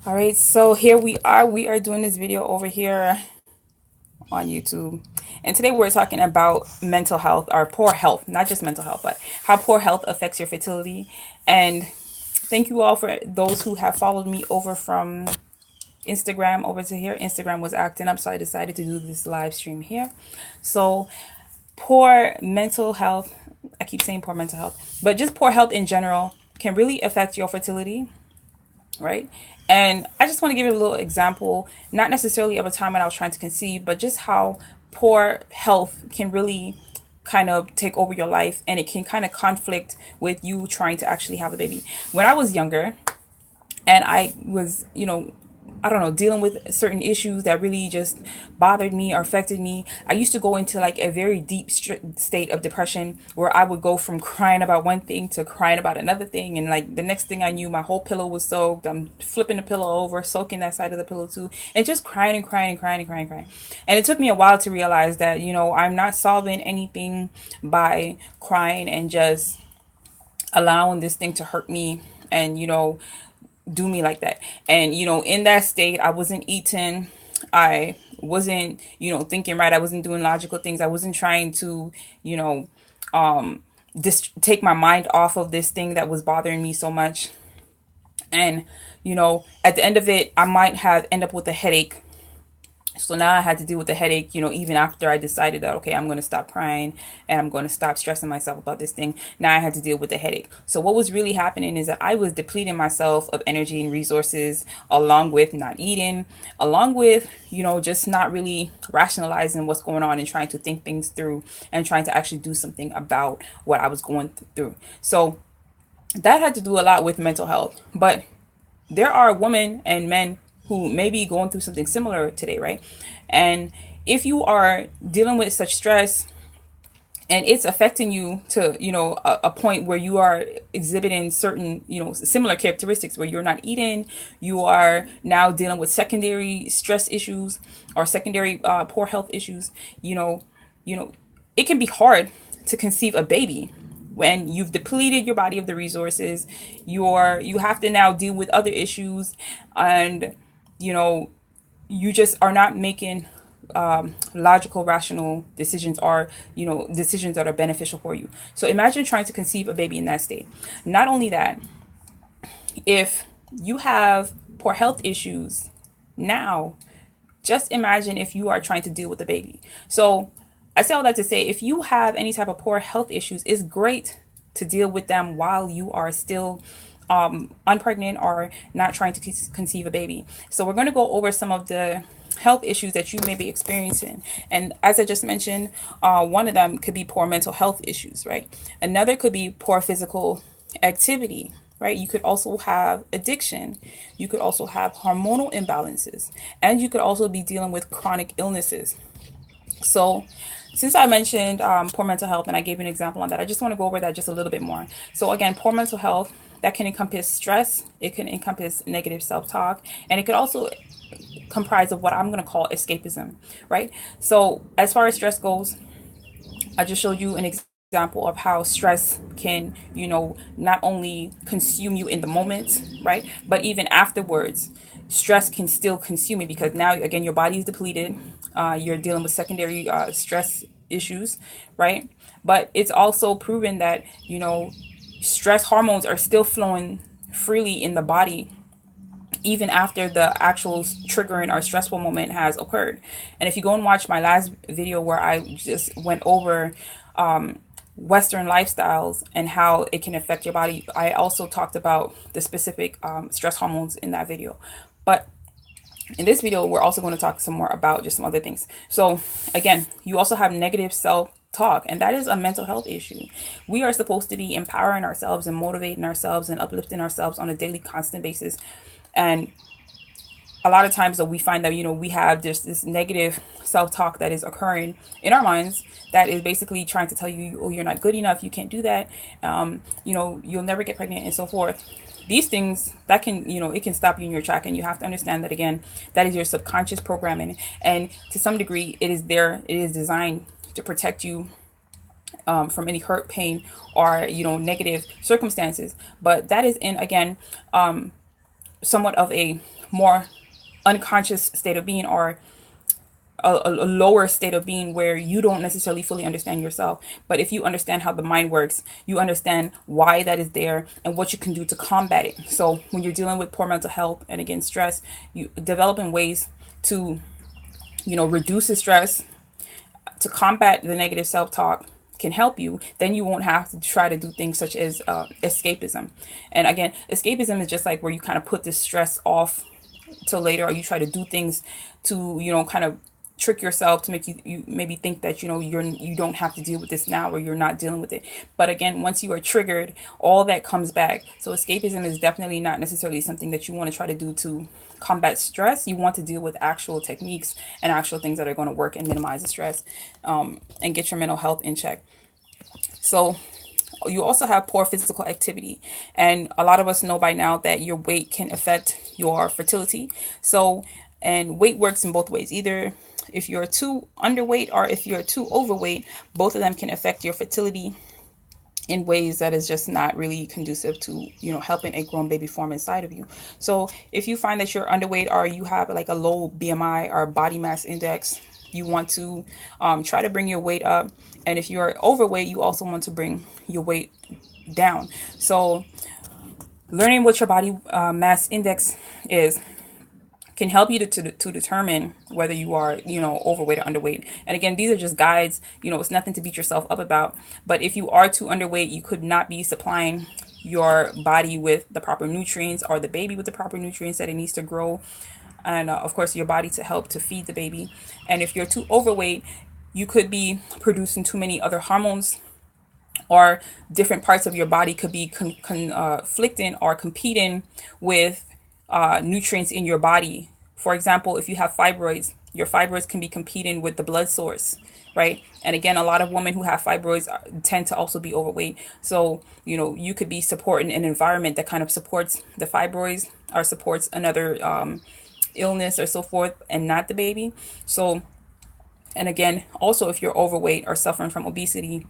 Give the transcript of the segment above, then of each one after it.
All right, so here we are. We are doing this video over here on YouTube. And today we're talking about mental health or poor health, not just mental health, but how poor health affects your fertility. And thank you all for those who have followed me over from Instagram over to here. Instagram was acting up, so I decided to do this live stream here. So, poor mental health, I keep saying poor mental health, but just poor health in general can really affect your fertility, right? And I just want to give you a little example, not necessarily of a time when I was trying to conceive, but just how poor health can really kind of take over your life, and it can kind of conflict with you trying to actually have a baby. When I was younger and I was, I don't know, dealing with certain issues that really just bothered me or affected me. I used to go into like a very deep state of depression where I would go from crying about one thing to crying about another thing. And like the next thing I knew, my whole pillow was soaked. I'm flipping the pillow over, soaking that side of the pillow too, and just crying and crying and crying and crying and crying. And it took me a while to realize that, I'm not solving anything by crying and just allowing this thing to hurt me and, do me like that. And in that state, I wasn't eating, I wasn't, thinking right, I wasn't doing logical things, I wasn't trying to, you know just take my mind off of this thing that was bothering me so much. And at the end of it, I might have end up with a headache. So now I had to deal with the headache, even after I decided that, okay, I'm going to stop crying and I'm going to stop stressing myself about this thing. Now I had to deal with the headache. So what was really happening is that I was depleting myself of energy and resources, along with not eating, along with, just not really rationalizing what's going on and trying to think things through and trying to actually do something about what I was going through. So that had to do a lot with mental health. But there are women and men who may be going through something similar today, right? And if you are dealing with such stress and it's affecting you to, a point where you are exhibiting certain, similar characteristics where you're not eating, you are now dealing with secondary stress issues or secondary poor health issues, you know, it can be hard to conceive a baby when you've depleted your body of the resources. You have to now deal with other issues, and you know you just are not making logical, rational decisions, or decisions that are beneficial for you. So imagine trying to conceive a baby in that state. Not only that, if you have poor health issues now, just imagine if you are trying to deal with a baby. So I say all that to say, if you have any type of poor health issues, it's great to deal with them while you are still unpregnant or not trying to conceive a baby. So we're going to go over some of the health issues that you may be experiencing. And as I just mentioned, one of them could be poor mental health issues, right? Another could be poor physical activity, right? You could also have addiction. You could also have hormonal imbalances. And you could also be dealing with chronic illnesses. So, since I mentioned poor mental health and I gave an example on that, I just want to go over that just a little bit more. So, again, poor mental health, that can encompass stress, it can encompass negative self talk, and it could also comprise of what I'm going to call escapism, right? So, as far as stress goes, I just showed you an example of how stress can, not only consume you in the moment, right? But even afterwards, stress can still consume you because now, again, your body is depleted. You're dealing with secondary stress issues, right? But it's also proven that, stress hormones are still flowing freely in the body even after the actual triggering or stressful moment has occurred. And if you go and watch my last video where I just went over Western lifestyles and how it can affect your body, I also talked about the specific stress hormones in that video. But in this video, we're also going to talk some more about just some other things. So again, you also have negative self talk, and that is a mental health issue. We are supposed to be empowering ourselves and motivating ourselves and uplifting ourselves on a daily, constant basis. And a lot of times though, we find that we have this negative self-talk that is occurring in our minds that is basically trying to tell you, oh, you're not good enough, you can't do that, you'll never get pregnant, and so forth. These things that can, it can stop you in your track, and you have to understand that, again, that is your subconscious programming, and to some degree it is designed to protect you from any hurt, pain, or negative circumstances. But that is in, again, somewhat of a more unconscious state of being, or a lower state of being where you don't necessarily fully understand yourself. But if you understand how the mind works, you understand why that is there and what you can do to combat it. So when you're dealing with poor mental health and again stress, you developing ways to, reduce the stress, to combat the negative self-talk can help you. Then you won't have to try to do things such as escapism. And again, escapism is just like where you kind of put this stress off till later, or you try to do things to, kind of trick yourself to make you maybe think that, you don't have to deal with this now, or you're not dealing with it. But again, once you are triggered, all that comes back. So escapism is definitely not necessarily something that you want to try to do to combat stress. You want to deal with actual techniques and actual things that are going to work and minimize the stress, and get your mental health in check. So you also have poor physical activity. And a lot of us know by now that your weight can affect your fertility. So, and weight works in both ways. Either if you're too underweight or if you're too overweight, both of them can affect your fertility in ways that is just not really conducive to, helping a grown baby form inside of you. So if you find that you're underweight, or you have like a low BMI or body mass index, you want to try to bring your weight up. And if you're overweight, you also want to bring your weight down. So learning what your body mass index is can help you to determine whether you are, overweight or underweight. And again, these are just guides, it's nothing to beat yourself up about. But if you are too underweight, you could not be supplying your body with the proper nutrients, or the baby with the proper nutrients that it needs to grow. And of course, your body to help to feed the baby. And if you're too overweight, you could be producing too many other hormones, or different parts of your body could be conflicting or competing with nutrients in your body. For example, if you have fibroids, your fibroids can be competing with the blood source, right? And again, a lot of women who have fibroids tend to also be overweight. So, you could be supporting an environment that kind of supports the fibroids, or supports another illness or so forth, and not the baby. So, and again, also if you're overweight or suffering from obesity,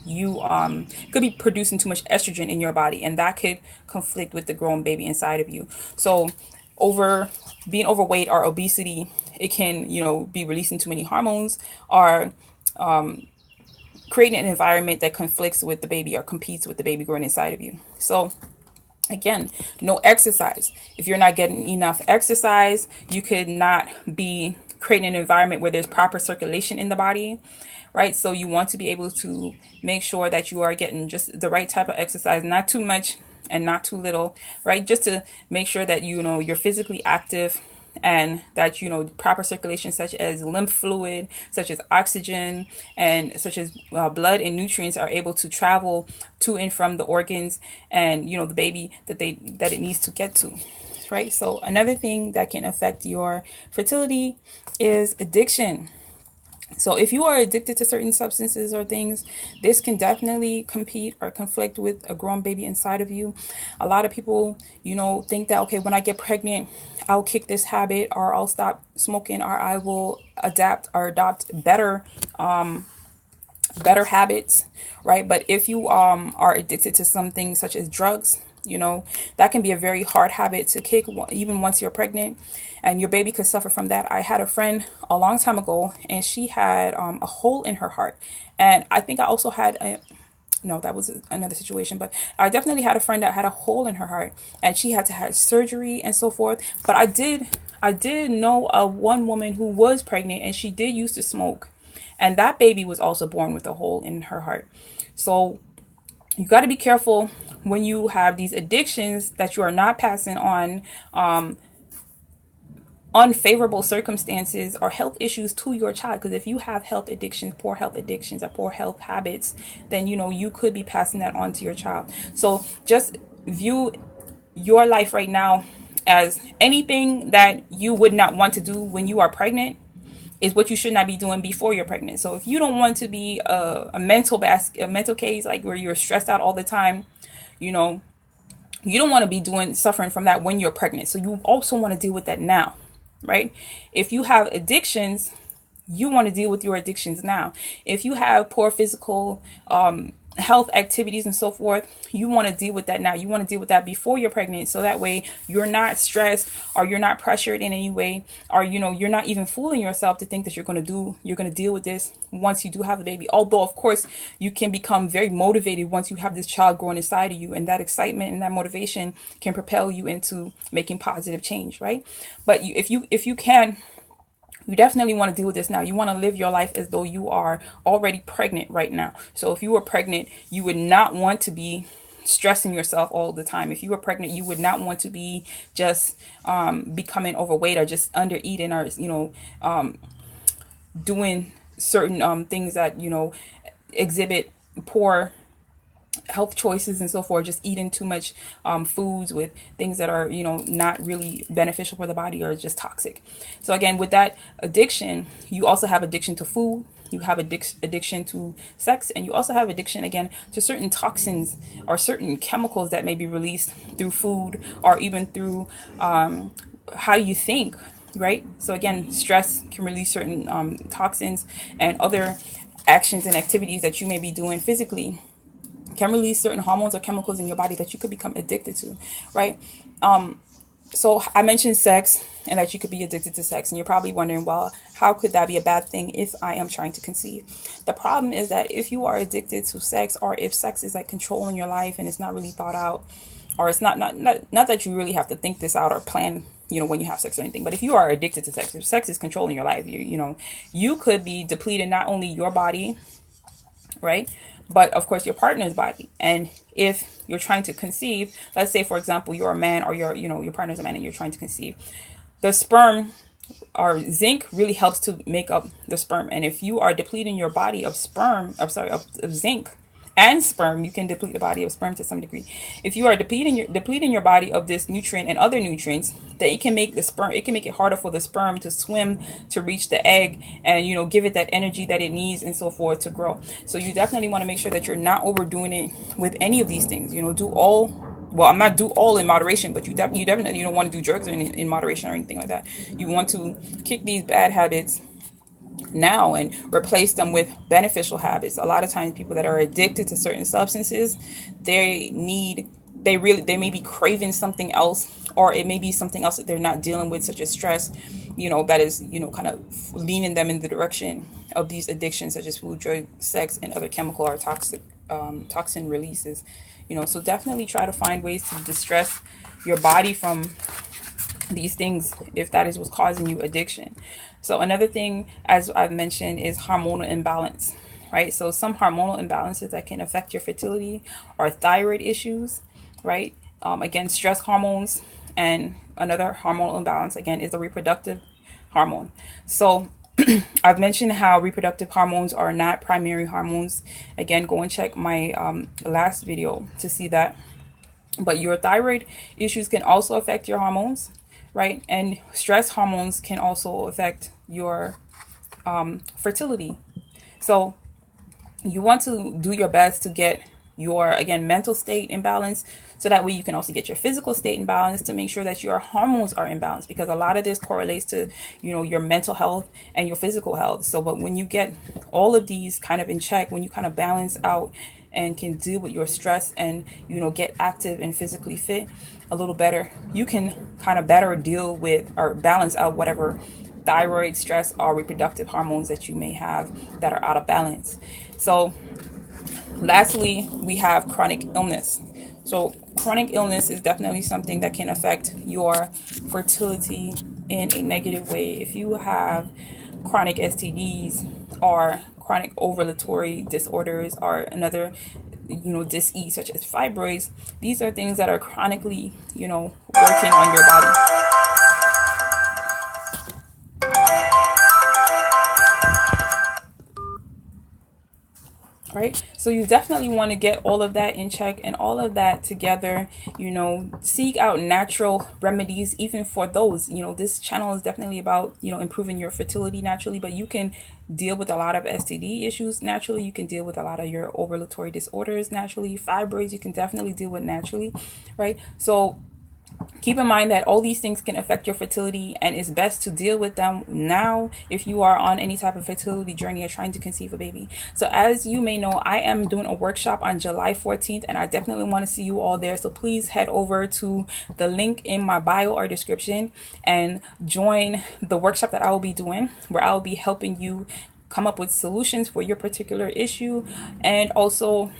you could be producing too much estrogen in your body, and that could conflict with the growing baby inside of you. So over being overweight or obesity, it can, be releasing too many hormones, or creating an environment that conflicts with the baby or competes with the baby growing inside of you. So again, no exercise. If you're not getting enough exercise, you could not be creating an environment where there's proper circulation in the body, right? So you want to be able to make sure that you are getting just the right type of exercise, not too much and not too little, right? Just to make sure that, you're physically active, and that, proper circulation, such as lymph fluid, such as oxygen, and such as blood and nutrients, are able to travel to and from the organs and, the baby that it needs to get to, right? So another thing that can affect your fertility is addiction. So if you are addicted to certain substances or things, this can definitely compete or conflict with a grown baby inside of you. A lot of people, think that, okay, when I get pregnant, I'll kick this habit, or I'll stop smoking, or I will adapt or adopt better habits, right? But if you are addicted to something such as drugs, that can be a very hard habit to kick, even once you're pregnant, and your baby could suffer from that. I had a friend a long time ago, and she had a hole in her heart. And I think I also had no, that was another situation, but I definitely had a friend that had a hole in her heart, and she had to have surgery and so forth. But I did know of one woman who was pregnant, and she did used to smoke, and that baby was also born with a hole in her heart. So you got to be careful when you have these addictions, that you are not passing on unfavorable circumstances or health issues to your child. Because if you have health addictions, or poor health habits, then you could be passing that on to your child. So just view your life right now as anything that you would not want to do when you are pregnant is what you should not be doing before you're pregnant. So if you don't want to be a mental case, like where you're stressed out all the time, you know, you don't want to be suffering from that when you're pregnant. So you also want to deal with that now, right? If you have addictions, you want to deal with your addictions now. If you have poor physical health activities and so forth, you want to deal with that now. You want to deal with that before you're pregnant, so that way you're not stressed, or you're not pressured in any way, or you're not even fooling yourself to think that you're going to deal with this once you do have the baby. Although of course you can become very motivated once you have this child growing inside of you, and that excitement and that motivation can propel you into making positive change, right? But if you can, you definitely want to deal with this now. You want to live your life as though you are already pregnant right now. So if you were pregnant, you would not want to be stressing yourself all the time. If you were pregnant, you would not want to be just becoming overweight, or just under eating, or doing certain things that exhibit poor health choices and so forth, just eating too much foods with things that are not really beneficial for the body, or just toxic. So again, with that addiction, you also have addiction to food, you have addiction to sex, and you also have addiction again to certain toxins or certain chemicals that may be released through food, or even through how you think, right? So again, stress can release certain toxins, and other actions and activities that you may be doing physically can release certain hormones or chemicals in your body that you could become addicted to, right? So I mentioned sex, and that you could be addicted to sex, and you're probably wondering, well, how could that be a bad thing if I am trying to conceive? The problem is that if you are addicted to sex, or if sex is like controlling your life and it's not really thought out, or it's not that you really have to think this out or plan, when you have sex or anything, but if you are addicted to sex, if sex is controlling your life, you could be depleting not only your body, right, but of course your partner's body. And if you're trying to conceive, let's say for example you're a man, or your partner's a man, and you're trying to conceive, the sperm or zinc really helps to make up the sperm. And if you are depleting your body of of zinc and sperm, you can deplete the body of sperm to some degree. If you are depleting your body of this nutrient and other nutrients, that it can make it harder for the sperm to swim to reach the egg, and give it that energy that it needs and so forth to grow. So you definitely want to make sure that you're not overdoing it with any of these things. Do all, well, I'm not do all in moderation, but you definitely don't want to do drugs in moderation or anything like that. You want to kick these bad habits now and replace them with beneficial habits. A lot of times people that are addicted to certain substances, they may be craving something else, or it may be something else that they're not dealing with, such as stress, that is, kind of leaning them in the direction of these addictions, such as food, drug, sex, and other chemical or toxin releases. So definitely try to find ways to distress your body from these things if that is what's causing you addiction. So another thing, as I've mentioned, is hormonal imbalance, right? So some hormonal imbalances that can affect your fertility are thyroid issues, right? Again, stress hormones, and another hormonal imbalance again is the reproductive hormone. So I've mentioned how reproductive hormones are not primary hormones. Again, go and check my last video to see that. But your thyroid issues can also affect your hormones, right? And stress hormones can also affect your fertility. So you want to do your best to get your, again, mental state in balance, so that way you can also get your physical state in balance, to make sure that your hormones are in balance, because a lot of this correlates to your mental health and your physical health. So but when you get all of these kind of in check, when you kind of balance out and can deal with your stress, and get active and physically fit a little better, you can kind of better deal with or balance out whatever thyroid, stress, or reproductive hormones that you may have that are out of balance. So lastly, we have chronic illness. So chronic illness is definitely something that can affect your fertility in a negative way. If you have chronic STDs, or chronic ovulatory disorders, or another disease such as fibroids, these are things that are chronically working on your body. Right? So you definitely want to get all of that in check, and all of that together, seek out natural remedies even for those. This channel is definitely about, improving your fertility naturally, but you can deal with a lot of STD issues naturally. You can deal with a lot of your ovulatory disorders naturally. Fibroids, you can definitely deal with naturally, right? So Keep in mind that all these things can affect your fertility, and it's best to deal with them now if you are on any type of fertility journey or trying to conceive a baby. So as you may know, I am doing a workshop on July 14th, and I definitely want to see you all there. So please head over to the link in my bio or description and join the workshop that I will be doing, where I will be helping you come up with solutions for your particular issue, and also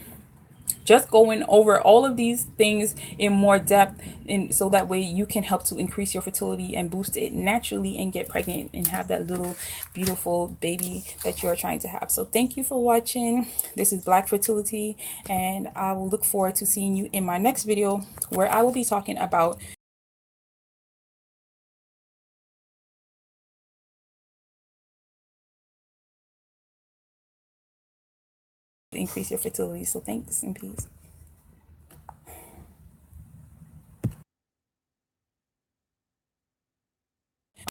just going over all of these things in more depth, and so that way you can help to increase your fertility and boost it naturally and get pregnant and have that little beautiful baby that you're trying to have. So thank you for watching. This is Black Fertility, and I will look forward to seeing you in my next video, where I will be talking about increase your fertility. So thanks and peace.